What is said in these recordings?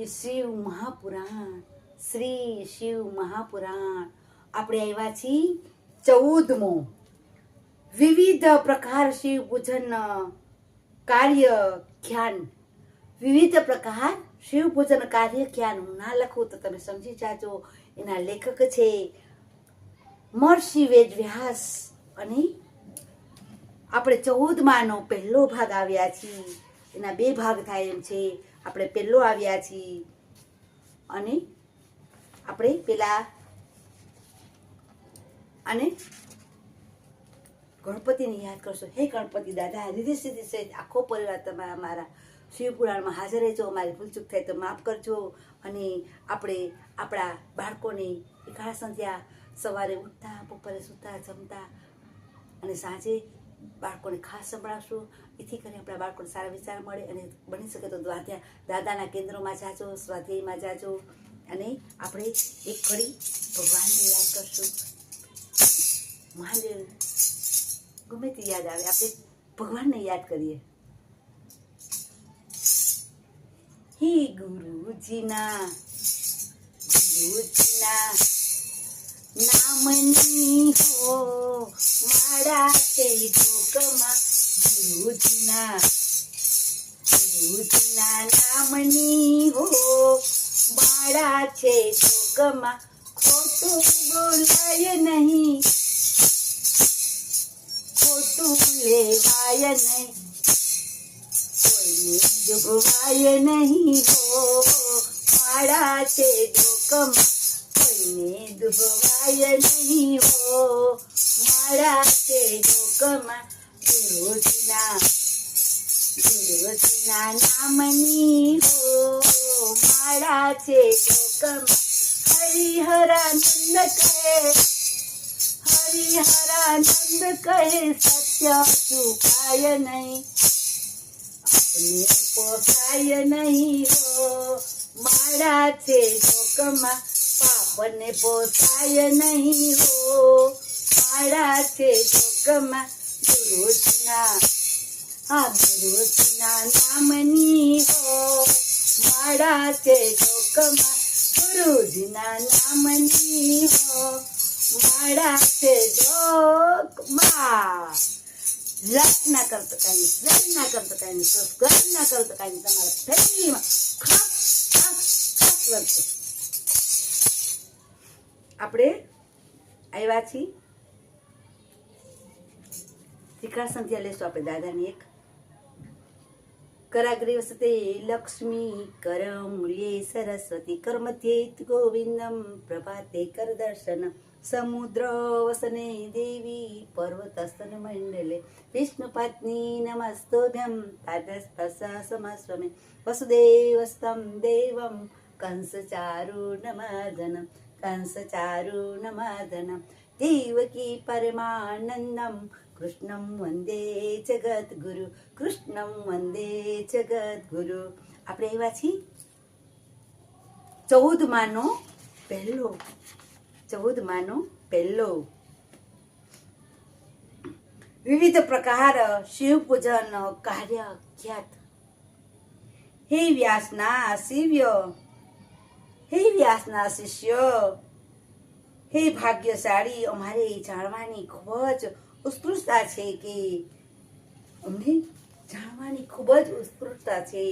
શિવ મહાપુરાણ, શ્રી શિવ મહાપુરાણ. આપણે આવ્યા છીએ 14મો વિવિધ પ્રકાર શિવ પૂજન કાર્ય ખ્યાન. વિવિધ પ્રકાર શિવ પૂજન કાર્ય ખ્યાન. હું ના લખું તો તમે સમજી જાજો. એના લેખક છે મહર્ષિ વેદવ્યાસ. અને આપણે 14માનો પહેલો ભાગ આવ્યા છીએ. એના 2 ભાગ થાય એમ છે. આપણે પહેલો આવ્યા છીએ અને આપણે પેલા અને ગણપતિને યાદ કરશો. હે ગણપતિ દાદા, રીધિ સિદ્ધિ સહિત આખો પરિવાર તમારા અમારા શિવપુરાણમાં હાજર રહેજો. અમારી ભૂલચૂક થાય તો માફ કરજો. અને આપણે આપણા બાળકોને એકાળા સંધ્યા સવારે ઉઠતા, બપોરે સૂતા, જમતા અને સાંજે બાળકોને ખાસ સંભળાવશું. એથી કરીને આપણા બાળકોને સારા વિચાર મળે. અને બની શકે તો દાદાના કેન્દ્રોમાં જાજો, સ્વાધ્યાયમાં જાજો. અને આપણે એક ઘડી ભગવાનને યાદ કરશું. મહાદેવ ગમે તે યાદ આવે, આપણે ભગવાનને યાદ કરીએ. હે ગુરુજીના નામની હો મારા તે જોગમાં. ગુરુજીના નામની હો મારા છે જોગમાં. ખોટું બોલાય નહીં, ખોટું લેવાય નહીં, કોઈને જોગવાય નહીં હો મારા છે જોગમાં. કોઈને દુભવાય નહીં હો મારા છે જોગમાં. ગુરુજીના નામની હો મારા છે જોગમાં. હરિહરાનંદ કહે સત્ય ચૂકાય નહીં, આપને પોસાય નહીં હો મારા છે જોગમાં. પાપને પોસાય નહીં હો મારા છે જોગમાં. ગુરુજીના નામની હો મારા છે જોગમાં. ગુરુજીના નામની હો મારા છે જોગમાં. લાઈક ના કરતો કાંઈ, શેર ના કરતો કાંઈ, સબસ્ક્રાઈબ ના કરતો કાંઈ. તમારા ફેમિલીમાં ખાસ લખજો. આપણે આવ્યા છીએ ત્રિકાળ સંધ્યા લેશું આપણે દાદાની એક. કરાગ્રે વસતે લક્ષ્મી, કરમૂલ્યે સરસ્વતી, કરમધ્યે ગોવિંદમ, પ્રભાતે કરદર્શન, સમુદ્ર વસને દેવી, પર્વતસ્તન મંડલે, વિષ્ણુપત્ની નમસ્તોભ્યમ, પાદસ્પર્શસમસ્વમે, વસુદેવસ્તમ દેવમ, કંસચારુણમર્દનમ, કંસચારુણમર્દનમ, દેવકી પરમાનંદમ, કૃષ્ણમ વંદે જગદ્ગુરુ, કૃષ્ણમ વંદે જગદ્ગુરુ. આપણે એવા છીએ 14માનો પહેલો વિવિધ પ્રકાર શિવ પૂજન કાર્ય ખ્યાત. હે વ્યાસના શિષ્ય, હે ભાગ્યશાળી, અમારે જાણવાની ખૂબ જ ઉત્કૃષ્ટતા છે કે અમને જાણવાની ખૂબ જ ઉત્કૃષ્ટતા છે.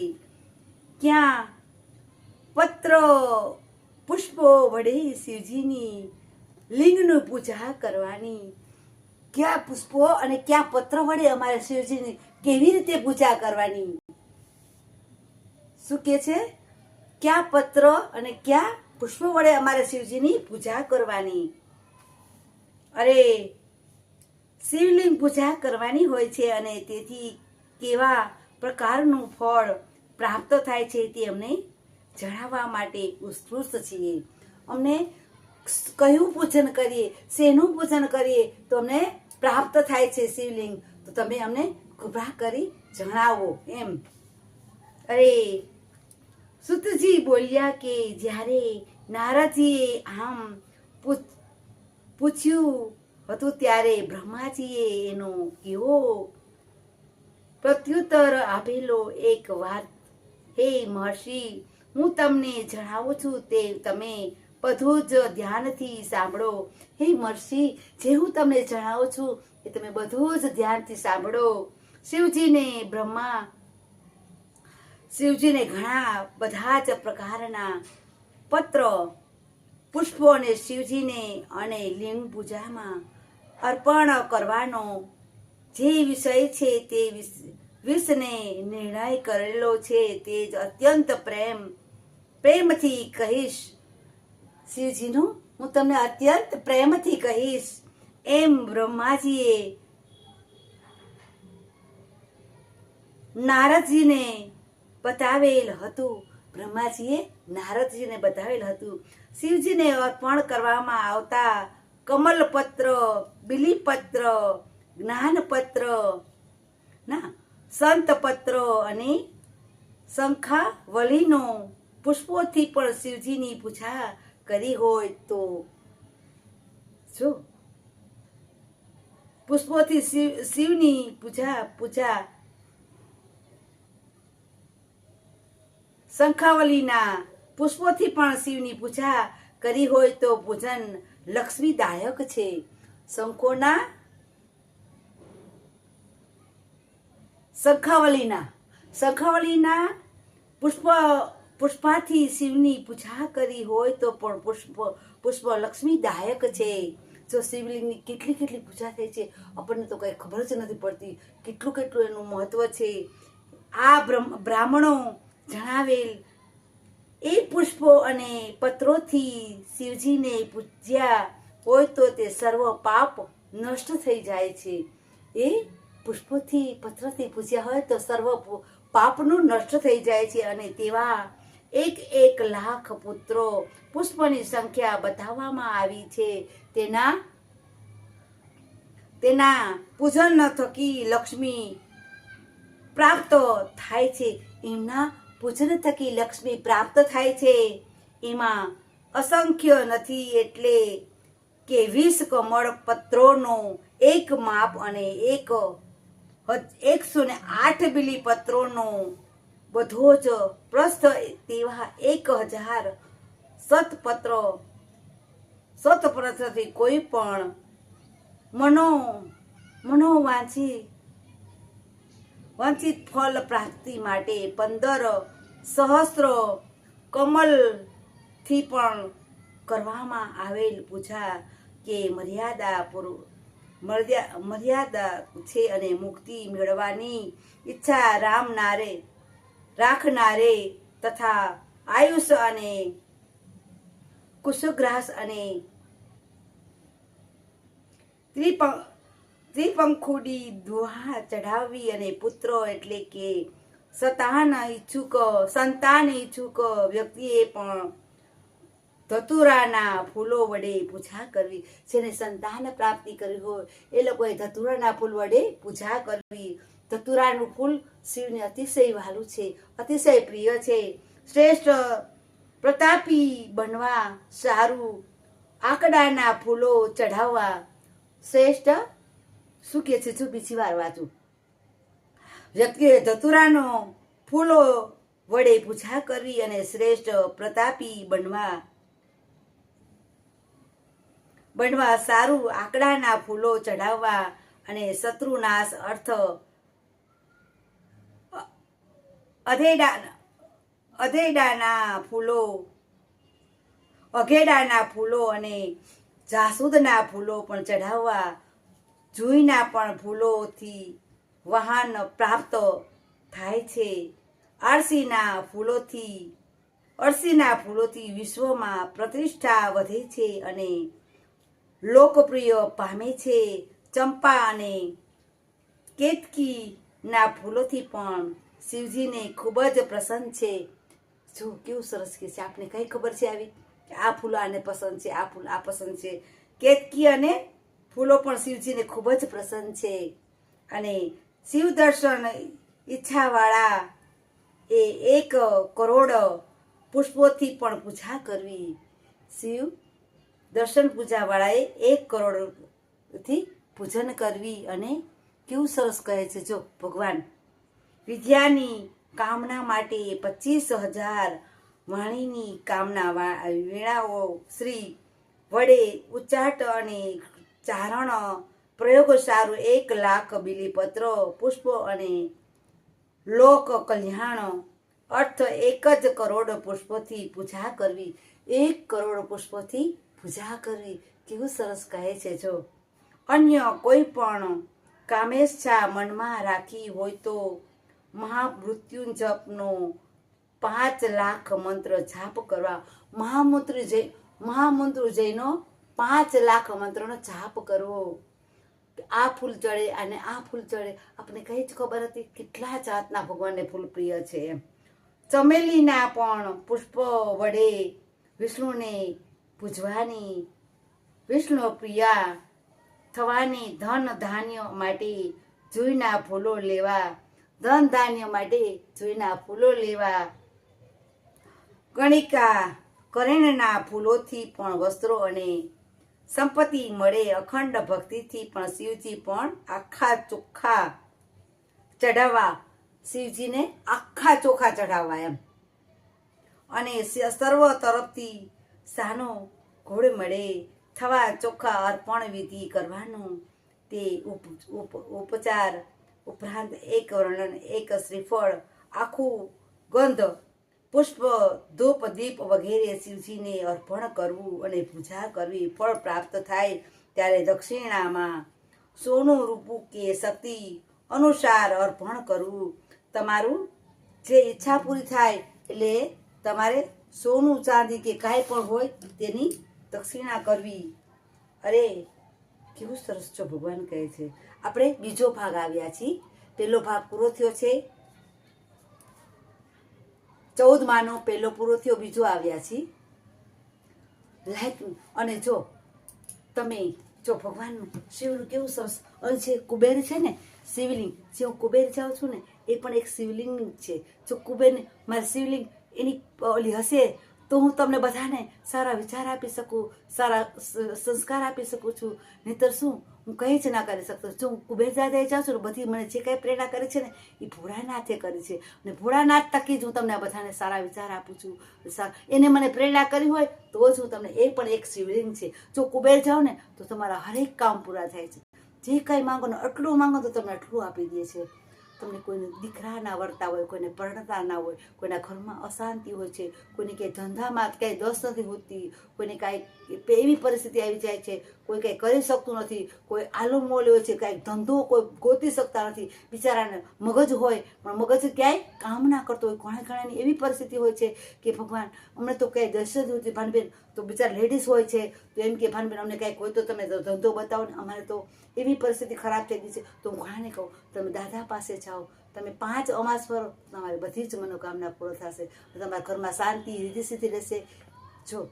ક્યાં પત્ર પુષ્પો વડે શિવજીની લિંગનું પૂજા કરવાની, ક્યાં પુષ્પો અને ક્યાં પત્ર વડે અમારે શિવજીની કેવી રીતે પૂજા કરવાની. શું કે છે? ક્યાં પત્ર અને ક્યાં પુષ્પો વડે અમારે શિવજીની પૂજા કરવાની. અરે શિવલિંગ પૂજા કરવાની હોય છે અને તેથી કેવા પ્રકારનું ફળ પ્રાપ્ત થાય છે તે અમને જણાવવા માટે ઉત્કૃષ્ટ છીએ. અમને કયું પૂજન કરીએ, શેનું પૂજન કરીએ તો અમને પ્રાપ્ત થાય છે શિવલિંગ, તો તમે અમને કૃપા કરી જણાવો એમ. અરે સુતજી બોલ્યા કે જ્યારે નારદજીએ આમ પૂછ્યું હતું ત્યારે બ્રહ્માજીએ એનો કેવો પ્રત્યુત્તર આપેલો. એક વાત હે મહર્ષિ, હું તમને જણાવું છું તે તમે બધું જ ધ્યાનથી સાંભળો. હે મર્ષિ, જે હું તમને જણાવું છું એ તમે બધું જ ધ્યાનથી સાંભળો. શિવજીને ઘણા બધા જ પ્રકારના પત્ર પુષ્પો અને શિવજીને અને લિંગ પૂજામાં અર્પણ કરવાનો જે વિષય છે તે વિષને નિર્ણય કરેલો છે. તે જ અત્યંત પ્રેમથી કહીશ. શિવજીનું હું તમને અત્યંત પ્રેમથી કહીશ એમ બ્રહ્માજીએ નારદજીને બતાવેલ હતું. શિવજીને અર્પણ કરવામાં આવતા કમલપત્ર, બિલીપત્ર, જ્ઞાનપત્ર, સંતપત્ર અને શંખાવલીનો પુષ્પોથી પણ શિવજીની પૂજા કરી હોય તો પુષ્પોથી શિવની પૂજા શંખાવલીના પુષ્પોથી પણ શિવની પૂજા કરી હોય તો પૂજન લક્ષ્મીદાયક છે. શંખાવલીના પુષ્પાથી શિવની પૂજા કરી હોય તો પણ પુષ્પ લક્ષ્મીદાયક છે. જો શિવલિંગની કેટલી પૂજા થાય છે આપણને તો કઈ ખબર જ નથી પડતી. કેટલું એનું મહત્વ છે. આ બ્રાહ્મણો જણાવેલ એ પુષ્પો અને પત્રોથી શિવજીને પૂજ્યા હોય તો તે સર્વ પાપ નષ્ટ થઈ જાય છે. એ પત્રથી પૂજ્યા હોય તો સર્વ પાપનું નષ્ટ થઈ જાય છે. અને તેવા 1,00,000 પુષ્પની સંખ્યા બતાવવામાં આવી છે. તેના પૂજન થકી લક્ષ્મી પ્રાપ્ત થાય છે. એમના પૂજન થકી લક્ષ્મી પ્રાપ્ત થાય છે. એમાં અસંખ્ય નથી એટલે કે 20 કમળ પત્રોનો એક માપ અને 108 બીલી પત્રોનો બધો જ પ્રસ્થ તેવા 1000 સતપત્રથી કોઈ પણ વાંછિત ફળ પ્રાપ્તિ માટે 15 સહસ્ત્ર કમલથી પણ કરવામાં આવેલ પૂજા કે મર્યાદા છે. અને મુક્તિ મેળવવાની ઈચ્છા રાખનારે તથા આયુષ અને કુશગ્રાસ અને ત્રિપંખુડી દુહા ચઢાવવી અને પુત્રો એટલે કે સંતાન ઈચ્છુક વ્યક્તિએ પણ ધતુરાના ફૂલો વડે પૂજા કરવી. જેને સંતાન પ્રાપ્તિ કરવી હોય એ લોકોએ ધતુરાના ફૂલ વડે પૂજા કરવી. ધતુરાનું ફૂલ શિવને અતિશય વહાલું છે, અતિશય પ્રિય છે. શ્રેષ્ઠ પ્રતાપી બનવા સારું આકડાના ફૂલો ચઢાવવા. શ્રેષ્ઠ શું કે છે? જો બીજી વાર વાંચું. વ્યક્તિએ ધતુરાનો ફૂલો વડે પૂજા કરવી અને શ્રેષ્ઠ પ્રતાપી બનવા સારું આકડાના ફૂલો ચઢાવવા અને શત્રુનાશ અર્થ અઘેડાના ફૂલો અને જાસૂદના ફૂલો પણ ચઢાવવા. જુઈના પણ ફૂલોથી વાહન પ્રાપ્ત થાય છે. અળસીના ફૂલોથી વિશ્વમાં પ્રતિષ્ઠા વધે છે અને લોકપ્રિય પામે છે. ચંપા અને કેતકીના ફૂલોથી પણ શિવજીને ખૂબ જ પ્રસન્ન છે. જો કેવું સરસ કે છે. આપને કઈ ખબર છે આવી કે આ ફૂલો આને પસંદ છે, આ ફૂલ આ પસંદ છે. કેતકી અને ફૂલો પણ શિવજીને ખૂબ જ પ્રસન્ન છે. અને શિવ દર્શન ઈચ્છાવાળા એ 1 કરોડ પુષ્પોથી પણ પૂજા કરવી. શિવ દર્શન પૂજા વાળાએ 1 કરોડથી પૂજન કરવી. અને કેવું સરસ કહે છે જો ભગવાન વિદ્યાની કામના માટે 25,000 વાણીની કામના વીણાઓ શ્રી વડે ઉચ્ચાટ અને ચારણ પ્રયોગો સારું 1,00,000 બીલીપત્રો પુષ્પો અને લોક કલ્યાણ અર્થ 1 કરોડ પુષ્પોથી પૂજા કરવી. 1 કરોડ પુષ્પોથી પૂજા કરવી. કેવું સરસ કહે છે. જો અન્ય કોઈ પણ કામેચ્છા મનમાં રાખી હોય તો મહામૃત્યુંજપનો 5,00,000 મંત્ર જાપ કરવા. મહામૃત્યુંજયનો 5,00,000 મંત્રનો જાપ કરવો. આ ફૂલ ચડે અને આ ફૂલ ચડે. આપણે કઈ જ ખબર હતી કેટલા જાતના ભગવાનને ફૂલ પ્રિય છે એમ. ચમેલીના પણ પુષ્પ વડે વિષ્ણુને પૂજવાની. વિષ્ણુ પ્રિયા થવાની. ધન ધાન્ય માટે જુઈના ફૂલો લેવા. ધન ધાન્ય માટે જુઈના ફૂલો લેવા. કણિકા કરેણના ફૂલોથી પણ વસ્ત્રો અને સંપત્તિ મળે. અખંડ ભક્તિથી પણ શિવજી પણ આખા ચોખ્ખા ચઢાવવા. શિવજીને આખા ચોખા ચઢાવવા એમ. અને સર્વ તરફથી સાનો ઘોડ મળે. થવા ચોખ્ખા અર્પણ વિધિ કરવાનું. તે ઉપચાર ઉપરાંત 1 વર્ણન 1 શ્રીફળ આખું ગંધ પુષ્પ ધૂપ દીપ વગેરે શિવજીને અર્પણ કરવું અને પૂજા કરવી. ફળ પ્રાપ્ત થાય ત્યારે દક્ષિણામાં સોનું રૂપું કે શક્તિ અનુસાર અર્પણ કરવું. તમારું જે ઈચ્છા પૂરી થાય એટલે તમારે સોનું ચાંદી કે કાંઈ પણ હોય તેની દક્ષિણા કરવી. અરે કેવું સરસ જો ભગવાન કહે છે. આપણે બીજો ભાગ આવ્યા છીએ. પહેલો ભાગ પૂરો થયો છે. 14માનો પહેલો પૂરો થયો. બીજો આવ્યા છીએ. અને જો તમે જો ભગવાનનું શિવનું કેવું સરસ. અને જે કુબેર છે ને શિવલિંગ, જે હું કુબેર જાઉં છું ને એ પણ એક શિવલિંગ છે. જો કુબેરને મારી શિવલિંગ એની ઓલી હશે તો હું તમને બધાને સારા વિચાર આપી શકું, સારા સંસ્કાર આપી શકું છું. નહીંતર શું હું કંઈ જ ના કરી શકતો. જો હું કુબેર દાદાએ જાઉં છું ને બધી મને જે કાંઈ પ્રેરણા કરી છે ને એ ભોળાનાથે કરી છે. અને ભોળાનાથ થકી જ હું તમને આ બધાને સારા વિચાર આપું છું. એને મને પ્રેરણા કરી હોય તો જ હું તમને. એ પણ એક શિવલિંગ છે. જો કુબેર જાઓ ને તો તમારા હરેક કામ પૂરા થાય છે. જે કાંઈ માંગો ને આટલું માંગો તો તમને આટલું આપી દે છે. તમને કોઈને દીકરા ના વળતા હોય, કોઈને પરણતા ના હોય, કોઈના ઘરમાં અશાંતિ હોય છે, કોઈને ક્યાંય ધંધામાં ક્યાંય દસ નથી હોતી, કોઈને કાંઈ એવી પરિસ્થિતિ આવી જાય છે, કોઈ કંઈ કરી શકતું નથી, કોઈ આલુ મોલ હોય છે, કાંઈક ધંધો કોઈ ગોતી શકતા નથી. બિચારાને મગજ હોય પણ મગજ ક્યાંય કામ ના કરતો હોય. ઘણાની એવી પરિસ્થિતિ હોય છે કે ભગવાન અમને તો ક્યાંય દર્શન જ હોતી. ભાનબેન તો બિચારા લેડીઝ હોય છે તો એમ કે ભાનબેન અમને કાંઈક હોય તો તમે ધંધો બતાવો ને. અમારે તો એવી પરિસ્થિતિ ખરાબ થઈ ગઈ છે. તો હું ઘણાને કહું તમે દાદા પાસે જાઓ. તમે 5 અમાસ પર તમારી બધી જ મનોકામના પૂરો થશે. તમારા ઘરમાં શાંતિ રીતિ સીધી રહેશે. જો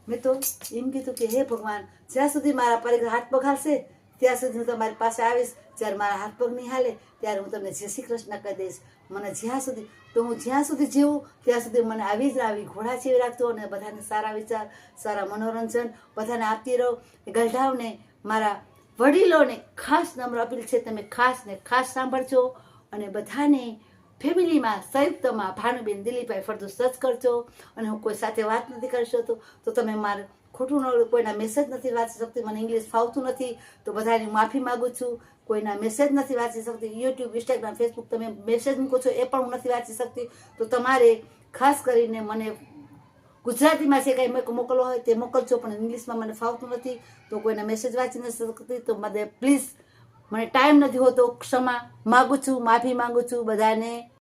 મેં તો એમ કીધું કે હે ભગવાન જ્યાં સુધી મારા પરિવાર હાથ પગ હાલશે ત્યાં સુધી હું તમારી પાસે આવીશ. જ્યારે મારા હાથ પગ નહીં હાલે ત્યારે હું તમને જય શ્રી કૃષ્ણ કહી દઈશ. મને જ્યાં સુધી હું જ્યાં સુધી જીવું ત્યાં સુધી મને આવી જ આવી ઘોડા જેવી રાખજો. અને બધાને સારા વિચાર, સારા મનોરંજન બધાને આપતી રહો. ગલઢાવને મારા વડીલોને ખાસ નમ્ર અપીલ છે તમે ખાસ ને ખાસ સાંભળજો. અને બધાને ફેમિલીમાં સંયુક્તમાં ભાનુબેન દિલીપભાઈ ફળદુ સર્ચ કરજો. અને હું કોઈ સાથે વાત નથી કરી શકતો તો તમે મારે ખોટું ન કોઈના મેસેજ નથી વાંચી શકતી. મને ઇંગ્લિશ ફાવતું નથી તો બધાની માફી માગું છું. કોઈના મેસેજ નથી વાંચી શકતી. યુટ્યુબ, ઇન્સ્ટાગ્રામ, ફેસબુક તમે મેસેજ મૂકો છો એ પણ હું નથી વાંચી શકતી. તો તમારે ખાસ કરીને મને ગુજરાતીમાં જે કંઈ મોકલવો હોય તે મોકલજો. પણ ઇંગ્લિશમાં મને ફાવતું નથી તો કોઈના મેસેજ વાંચી નથી શકતી. તો મને પ્લીઝ મને ટાઈમ નથી હોતો. ક્ષમા માગું છું, માફી માંગુ છું બધાને.